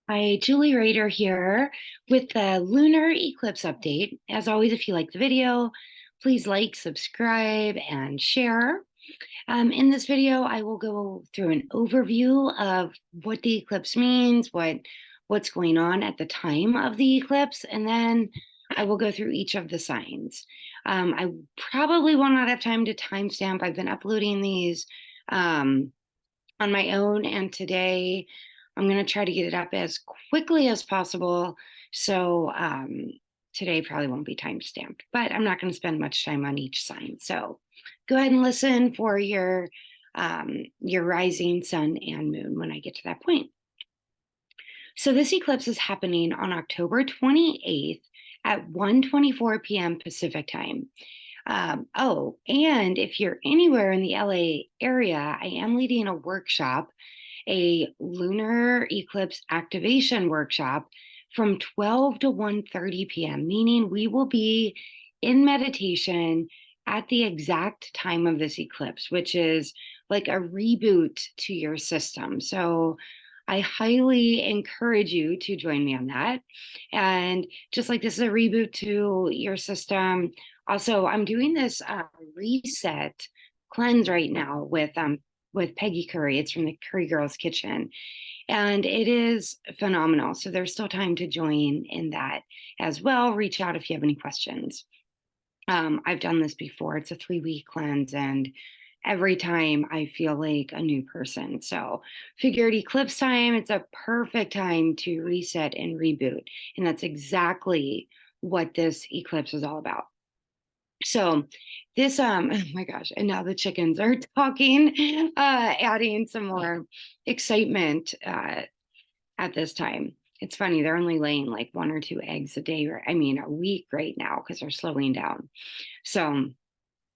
Hi, Julie Rader here with the lunar eclipse update. As always, if you like the video, please like, subscribe, and share. In this video, I will go through an overview of what the eclipse means, what's going on at the time of the eclipse, and then I will go through each of the signs. I probably will not have time to timestamp. I've been uploading these on my own, and today I'm going to try to get it up as quickly as possible. So today probably won't be time stamped, but I'm not going to spend much time on each sign. So go ahead and listen for your rising sun and moon when I get to that point. So this eclipse is happening on October 28th at 1:24 p.m. Pacific time. Oh, and if you're anywhere in the LA area, I am leading a workshop, a lunar eclipse activation workshop from 12 to 1:30 p.m., meaning we will be in meditation at the exact time of this eclipse, which is like a reboot to your system. So I highly encourage you to join me on that. And just like this is a reboot to your system, also I'm doing this reset cleanse right now with Peggy Curry. It's from the Curry Girls Kitchen, and it is phenomenal. So there's still time to join in that as well. Reach out if you have any questions. I've done this before. It's a 3-week cleanse, and every time I feel like a new person. So figured eclipse time, it's a perfect time to reset and reboot. And that's exactly what this eclipse is all about. So this, oh my gosh, and now the chickens are talking, adding some more excitement at this time. It's funny, they're only laying like 1 or 2 eggs a day, or I mean a week right now because they're slowing down. So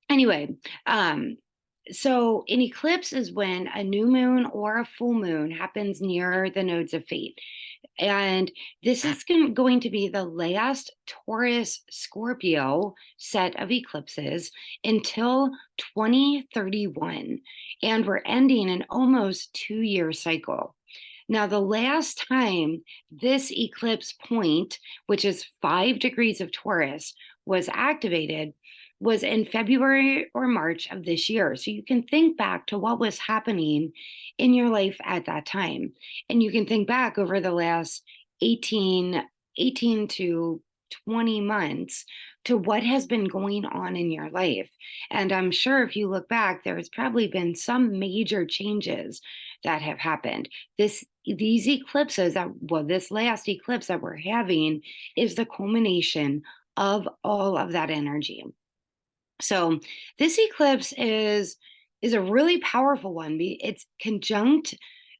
anyway, so an eclipse is when a new moon or a full moon happens near the nodes of fate. And this is going to be the last Taurus Scorpio set of eclipses until 2031. And we're ending an almost 2-year cycle. Now, the last time this eclipse point, which is 5 degrees of Taurus, was activated was in February or March of this year. So you can think back to what was happening in your life at that time. And you can think back over the last 18 to 20 months to what has been going on in your life. And I'm sure if you look back, there has probably been some major changes that have happened. These eclipses this last eclipse that we're having is the culmination of all of that energy. So this eclipse is a really powerful one. It's conjunct.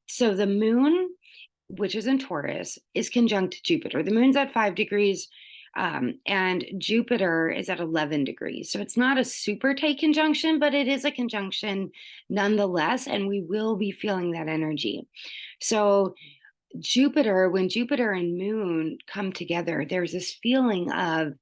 So the moon, which is in Taurus, is conjunct Jupiter. The moon's at 5 degrees, and Jupiter is at 11 degrees. So it's not a super tight conjunction, but it is a conjunction nonetheless, and we will be feeling that energy. So when Jupiter and moon come together, there's this feeling of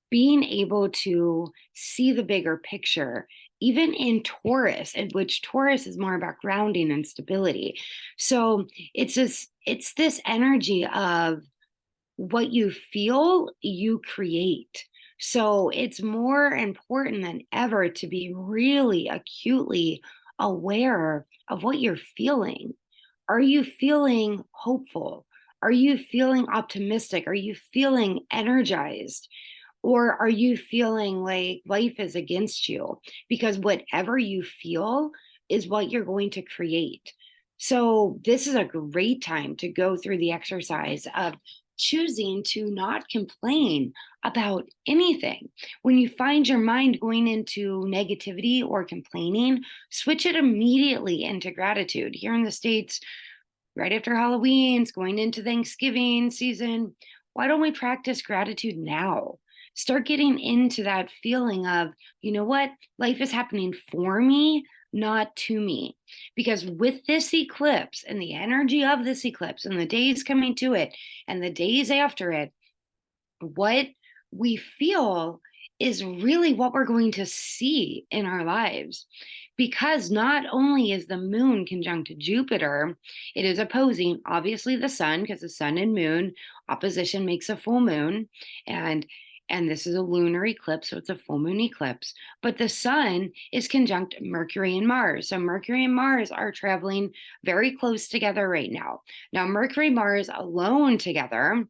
being able to see the bigger picture, even in Taurus, in which Taurus is more about grounding and stability. So it's this energy of what you feel, you create. So it's more important than ever to be really acutely aware of what you're feeling. Are you feeling hopeful? Are you feeling optimistic? Are you feeling energized? Or are you feeling like life is against you? Because whatever you feel is what you're going to create. So this is a great time to go through the exercise of choosing to not complain about anything. When you find your mind going into negativity or complaining, switch it immediately into gratitude. Here in the States, right after Halloween, it's going into Thanksgiving season. Why don't we practice gratitude now? Start getting into that feeling of, you know what, life is happening for me, not to me. Because with this eclipse and the energy of this eclipse and the days coming to it and the days after it, what we feel is really what we're going to see in our lives. because not only is the moon conjunct Jupiter, it is opposing obviously the sun, because the sun and moon opposition makes a full moon, and this is a lunar eclipse, so it's a full moon eclipse. But the sun is conjunct Mercury and Mars. So Mercury and Mars are traveling very close together right now. Now, Mercury, Mars alone together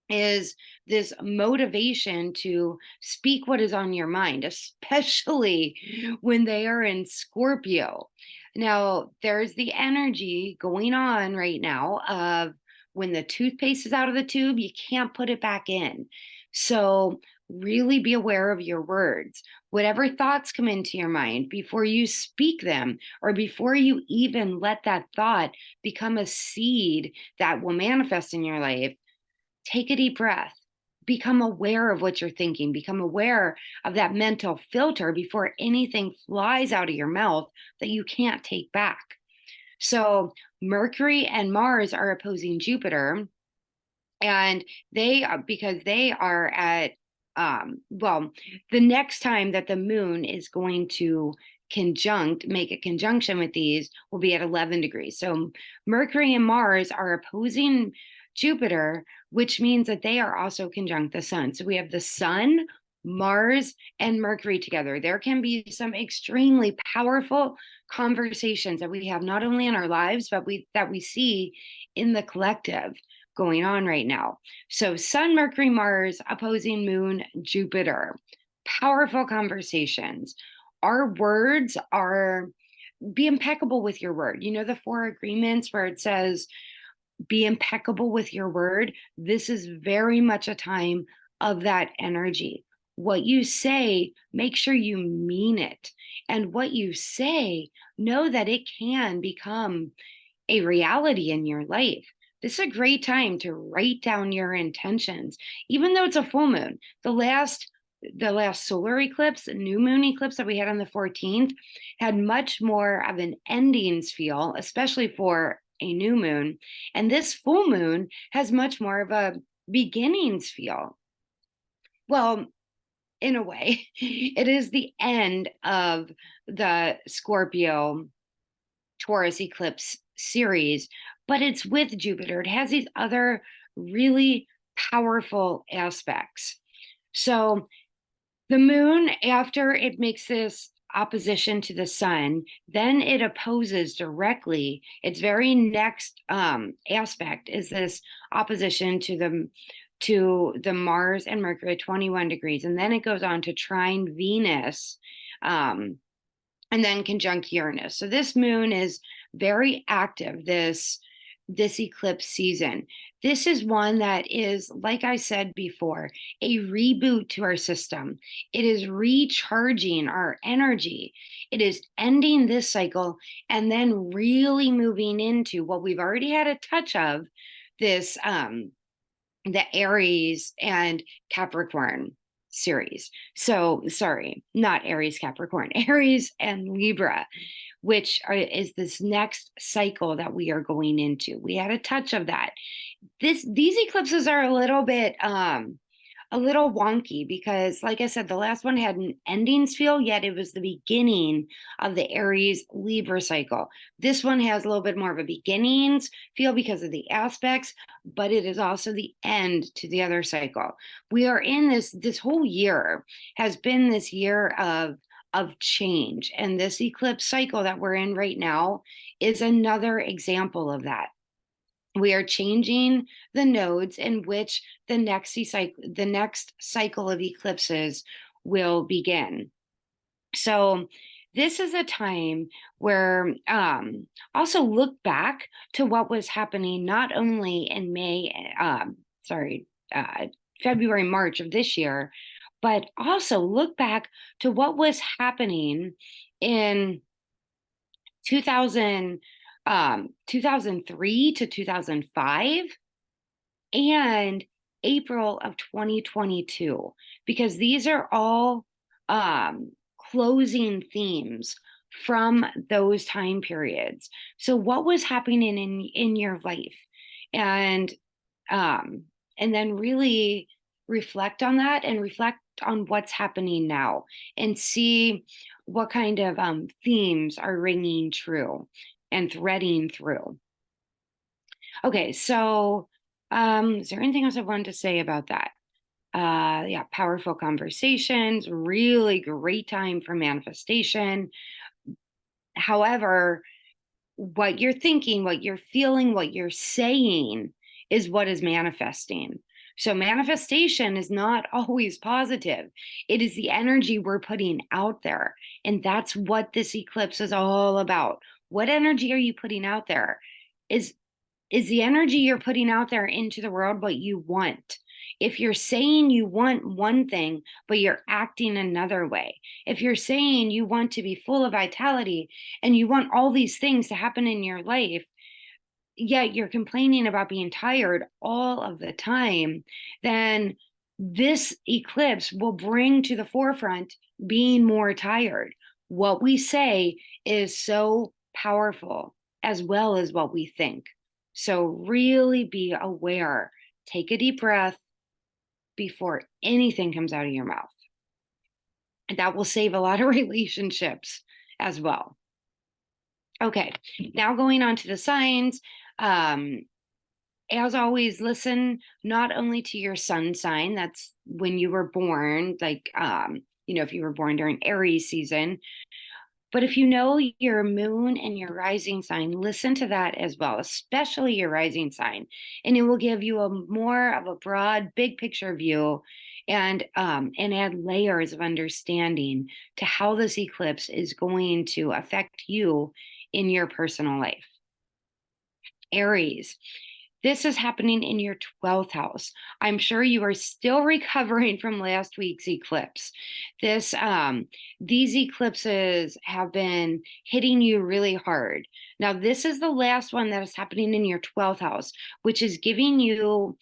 is this motivation to speak what is on your mind, especially when they are in Scorpio. Now, there's the energy going on right now of when the toothpaste is out of the tube, you can't put it back in. So, really be aware of your words. Whatever thoughts come into your mind, before you speak them, or before you even let that thought become a seed that will manifest in your life, take a deep breath. Become aware of what you're thinking. Become aware of that mental filter before anything flies out of your mouth that you can't take back. So, Mercury and Mars are opposing Jupiter, and because they are at, well, the next time that the moon is going to make a conjunction with these will be at 11 degrees. So Mercury and Mars are opposing Jupiter, which means that they are also conjunct the sun. So we have the sun, Mars, and Mercury together. There can be some extremely powerful conversations that we have not only in our lives, but that we see in the collective going on right now. So Sun, Mercury, Mars opposing Moon, Jupiter. Powerful conversations. Our words are, be impeccable with your word. You know, the 4 agreements where it says, be impeccable with your word. This is very much a time of that energy. What you say, make sure you mean it. And what you say, know that it can become a reality in your life. This is a great time to write down your intentions, even though it's a full moon. The last solar eclipse, new moon eclipse that we had on the 14th, had much more of an endings feel, especially for a new moon. And this full moon has much more of a beginnings feel. Well, in a way, it is the end of the Scorpio Taurus eclipse series, but it's with Jupiter. It has these other really powerful aspects. So the moon, after it makes this opposition to the sun, then it opposes directly. Its very next aspect is this opposition to the Mars and Mercury at 21 degrees, and then it goes on to trine Venus, and then conjunct Uranus. So this moon is very active this eclipse season. This is one that is, like I said before, a reboot to our system. It is recharging our energy. It is ending this cycle and then really moving into what we've already had a touch of, this the Aries and Capricorn series. So, sorry, not Aries, Capricorn, Aries and Libra, is this next cycle that we are going into. We had a touch of that. These eclipses are a little wonky because, like I said, the last one had an endings feel, yet it was the beginning of the Aries Libra cycle. This one has a little bit more of a beginnings feel because of the aspects, but it is also the end to the other cycle. We are in this whole year has been this year of change, and this eclipse cycle that we're in right now is another example of that. We are changing the nodes in which the next cycle of eclipses will begin. So this is a time where also look back to what was happening not only in February, March of this year, but also look back to what was happening in 2003 to 2005 and April of 2022, because these are all closing themes from those time periods. So what was happening in your life? And then really reflect on that and reflect on what's happening now and see what kind of themes are ringing true and threading through. Okay, so is there anything else I wanted to say about that? Yeah, powerful conversations, really great time for manifestation. However, what you're thinking, what you're feeling, what you're saying is what is manifesting. So, manifestation is not always positive. It is the energy we're putting out there. And that's what this eclipse is all about. What energy are you putting out there? Is is the energy you're putting out there into the world what you want? If you're saying you want one thing, but you're acting another way, if you're saying you want to be full of vitality and you want all these things to happen in your life, yet you're complaining about being tired all of the time, then this eclipse will bring to the forefront being more tired. What we say is so powerful as well as what we think. So, really be aware. Take a deep breath before anything comes out of your mouth. And that will save a lot of relationships as well. Okay, now going on to the signs. As always, listen not only to your sun sign, that's when you were born, like, if you were born during Aries season, but if you know your moon and your rising sign, listen to that as well, especially your rising sign. And it will give you a more of a broad, big picture view and add layers of understanding to how this eclipse is going to affect you in your personal life. Aries. This is happening in your 12th house. I'm sure you are still recovering from last week's eclipse. These eclipses have been hitting you really hard. Now, this is the last one that is happening in your 12th house, which is giving you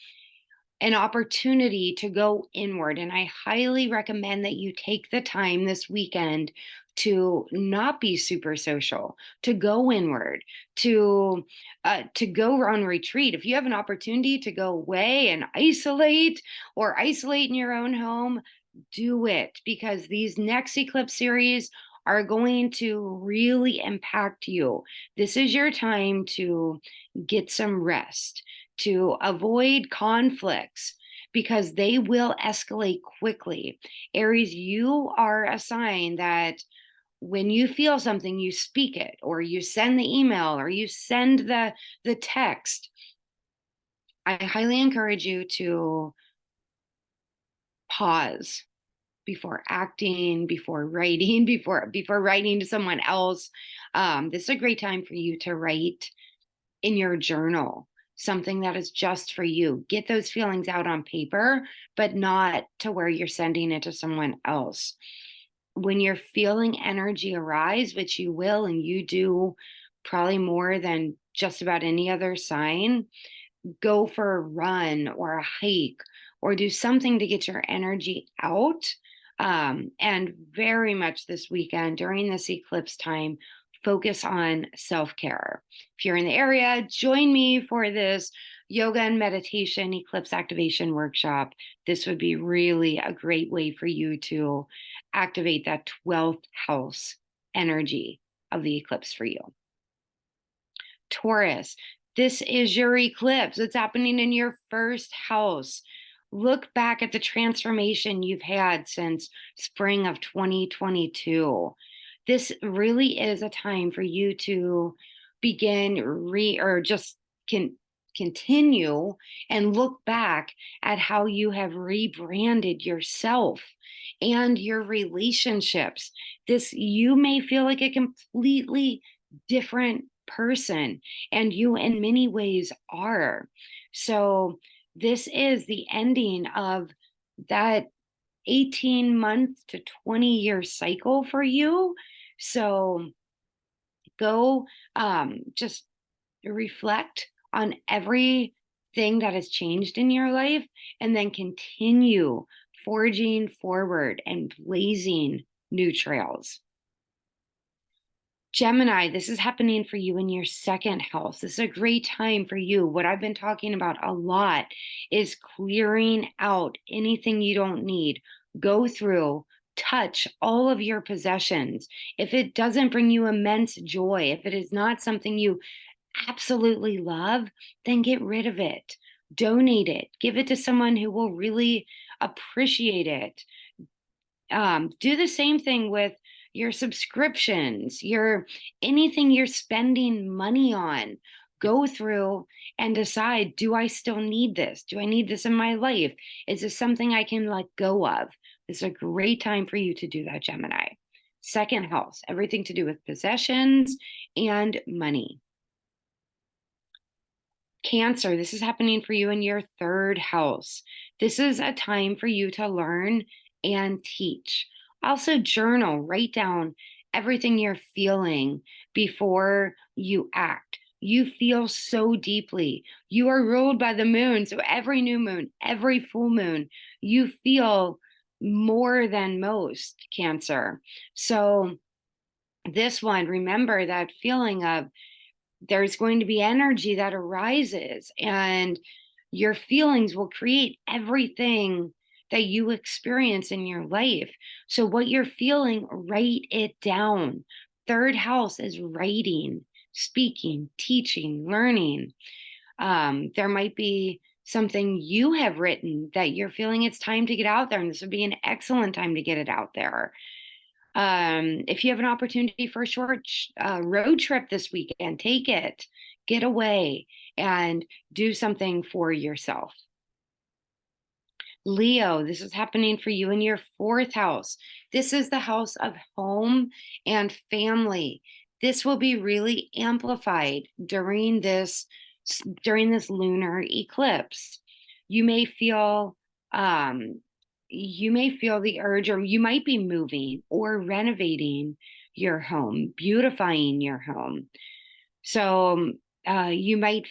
an opportunity to go inward. And I highly recommend that you take the time this weekend to not be super social, to go inward, to go on retreat. If you have an opportunity to go away and isolate or isolate in your own home, do it, because these next eclipse series are going to really impact you. This is your time to get some rest, to avoid conflicts, because they will escalate quickly. Aries, you are a sign that when you feel something, you speak it, or you send the email, or you send the text. I highly encourage you to pause before acting, before writing, before writing to someone else. This is a great time for you to write in your journal something that is just for you. Get those feelings out on paper, but not to where you're sending it to someone else. When you're feeling energy arise, which you will, and you do probably more than just about any other sign, go for a run or a hike or do something to get your energy out. And very much this weekend during this eclipse time, focus on self-care. If you're in the area, join me for this yoga and meditation eclipse activation workshop. This would be really a great way for you to activate that 12th house energy of the eclipse for you. Taurus, this is your eclipse. It's happening in your first house. Look back at the transformation you've had since spring of 2022. This really is a time for you to begin continue and look back at how you have rebranded yourself and your relationships. You may feel like a completely different person, and you in many ways are. So this is the ending of that 18-month to 20-year cycle for you. So go just reflect on everything that has changed in your life, and then continue forging forward and blazing new trails. Gemini, this is happening for you in your second house. This is a great time for you. What I've been talking about a lot is clearing out anything you don't need. Go through, touch all of your possessions. If it doesn't bring you immense joy, if it is not something you absolutely love, then get rid of it. Donate it. Give it to someone who will really appreciate it. Do the same thing with your subscriptions, your anything you're spending money on. Go through and decide, do I still need this? Do I need this in my life? Is this something I can let go of? This is a great time for you to do that, Gemini. Second house, everything to do with possessions and money. Cancer, this is happening for you in your third house. This is a time for you to learn and teach. Also, journal, write down everything you're feeling before you act. You feel so deeply. You are ruled by the moon. So, every new moon, every full moon, you feel more than most, Cancer. So, this one, remember that feeling of there's going to be energy that arises, and your feelings will create everything that you experience in your life. So, what you're feeling, write it down. Third house is writing, speaking, teaching, learning. There might be something you have written that you're feeling it's time to get out there, and this would be an excellent time to get it out there. If you have an opportunity for a short road trip this weekend, take it, get away, and do something for yourself. Leo, this is happening for you in your fourth house. This is the house of home and family. This will be really amplified during this lunar eclipse. You may feel um, you may feel the urge, or you might be moving or renovating your home, beautifying your home. So you may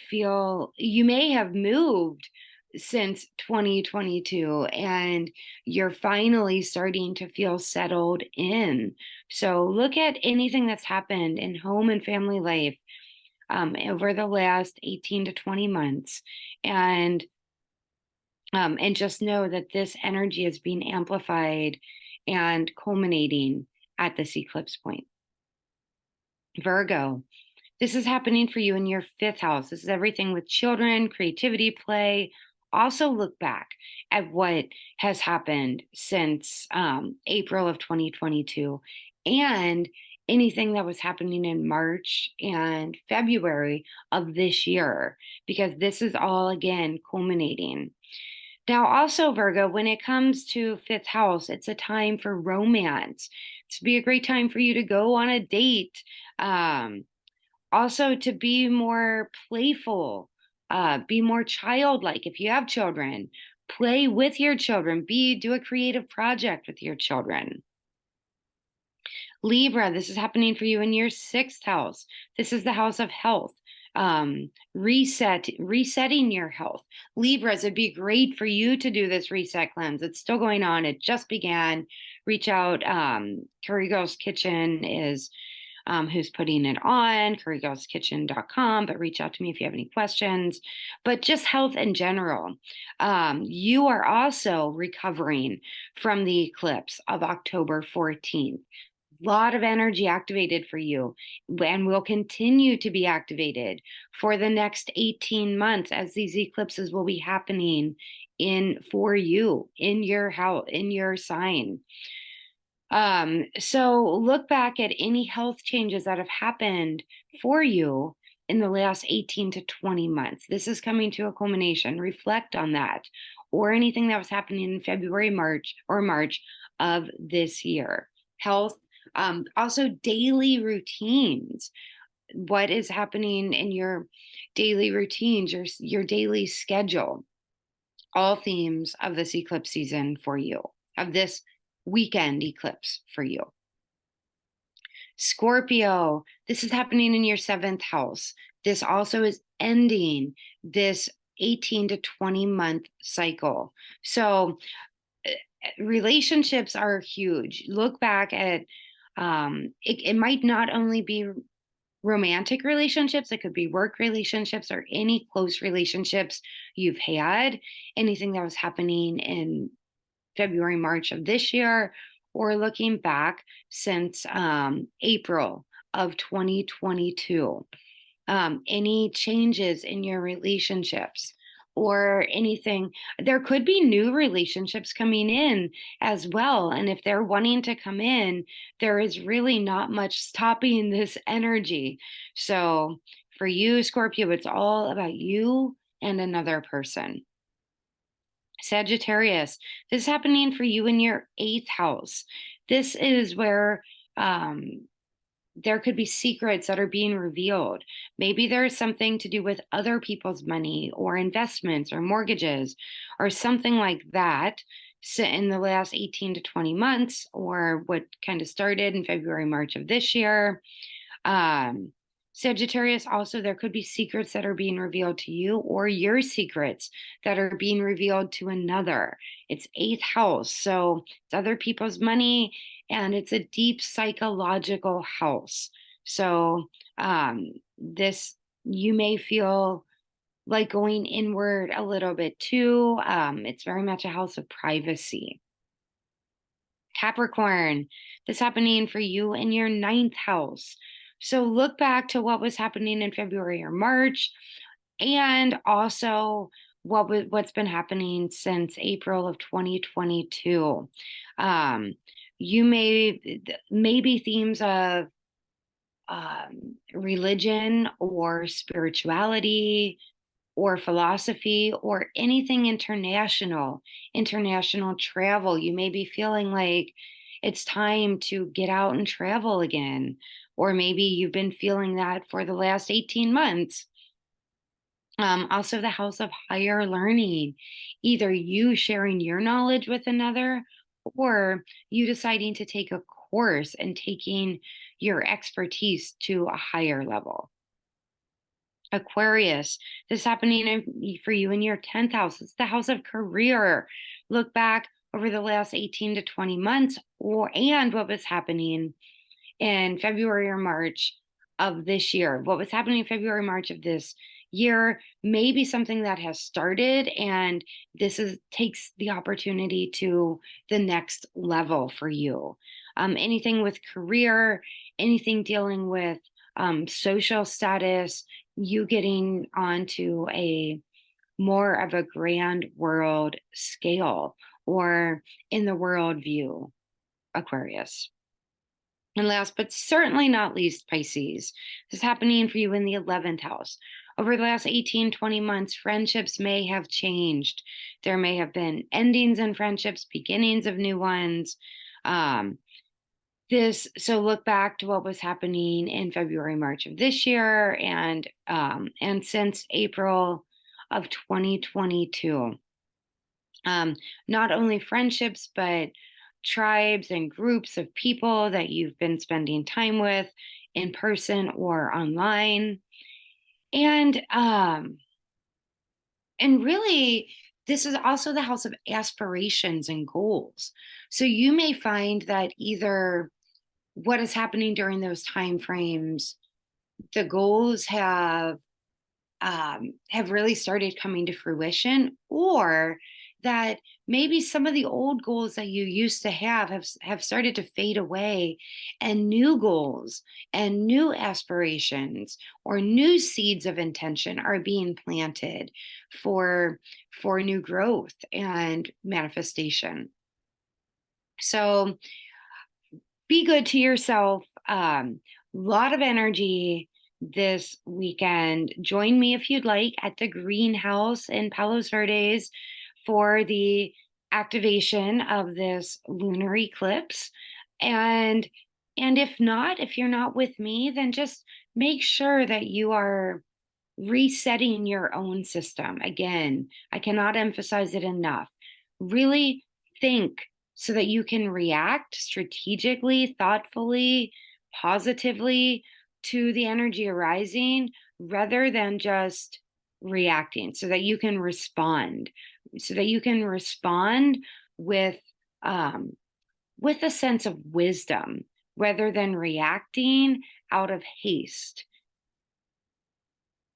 have moved since 2022, and you're finally starting to feel settled in. So look at anything that's happened in home and family life over the last 18 to 20 months, and just know that this energy is being amplified and culminating at this eclipse point. Virgo, this is happening for you in your fifth house. This is everything with children, creativity, play. Also, look back at what has happened since April of 2022, and anything that was happening in March and February of this year, because this is all again culminating. Now, also, Virgo, when it comes to fifth house, it's a time for romance. It's be a great time for you to go on a date. Also, to be more playful, be more childlike. If you have children, play with your children. Do a creative project with your children. Libra, this is happening for you in your sixth house. This is the house of health. Resetting your health. Libras, it'd be great for you to do this reset cleanse. It's still going on. It just began. Reach out. Curry Girl's Kitchen is who's putting it on, currygirlskitchen.com, but reach out to me if you have any questions. But just health in general. You are also recovering from the eclipse of October 14th. Lot of energy activated for you, and will continue to be activated for the next 18 months, as these eclipses will be happening for you in your house, in your sign. So look back at any health changes that have happened for you in the last 18 to 20 months. This is coming to a culmination. Reflect on that, or anything that was happening in February, March of this year. Health. Also, daily routines. What is happening in your daily routines, your daily schedule? All themes of this eclipse season for you, of this weekend eclipse for you. Scorpio, this is happening in your seventh house. This also is ending this 18 to 20 month cycle. So relationships are huge. Look back at It might not only be romantic relationships, it could be work relationships or any close relationships you've had, anything that was happening in February, March of this year, or looking back since April of 2022. Any changes in your relationships or anything. There could be new relationships coming in as well. And if they're wanting to come in, there is really not much stopping this energy. So for you, Scorpio, it's all about you and another person. Sagittarius, this is happening for you in your eighth house. This is where there could be secrets that are being revealed. Maybe there's something to do with other people's money or investments or mortgages or something like that. So in the last 18 to 20 months, or what kind of started in February, March of this year. Um, Sagittarius, also, there could be secrets that are being revealed to you or your secrets that are being revealed to another. It's eighth house, so it's other people's money and it's a deep psychological house. So, this, you may feel like going inward a little bit too. It's very much a house of privacy. Capricorn, this happening for you in your ninth house. So look back to what was happening in February or March, and also what's been happening since April of 2022. Um, you maybe themes of religion or spirituality or philosophy or anything international travel. You may be feeling like it's time to get out and travel again. Or maybe you've been feeling that for the last 18 months. Also, the house of higher learning, either you sharing your knowledge with another or you deciding to take a course and taking your expertise to a higher level. Aquarius, this is happening for you in your 10th house. It's the house of career. Look back over the last 18 to 20 months and what was happening in February or March of this year. What was happening in February, March of this year, maybe something that has started, and this takes the opportunity to the next level for you. Anything with career, anything dealing with social status, you getting onto a more of a grand world scale or in the world view, Aquarius. And last but certainly not least, Pisces. This is happening for you in the 11th house. Over the last 18, 20 months, friendships may have changed. There may have been endings in friendships, beginnings of new ones. So look back to what was happening in February, March of this year, and since April of 2022. Not only friendships, but tribes and groups of people that you've been spending time with in person or online. And really, this is also the house of aspirations and goals. So you may find that either what is happening during those time frames, the goals have really started coming to fruition, or that maybe some of the old goals that you used to have started to fade away, and new goals and new aspirations or new seeds of intention are being planted for new growth and manifestation. So be good to yourself. Lot of energy this weekend. Join me if you'd like at the greenhouse in Palos Verdes for the activation of this lunar eclipse. And if not, if you're not with me, then just make sure that you are resetting your own system. Again, I cannot emphasize it enough. Really think so that you can react strategically, thoughtfully, positively to the energy arising rather than just reacting, so that you can respond, with a sense of wisdom, rather than reacting out of haste.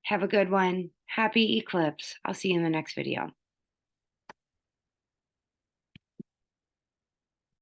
Have a good one. Happy eclipse. I'll see you in the next video.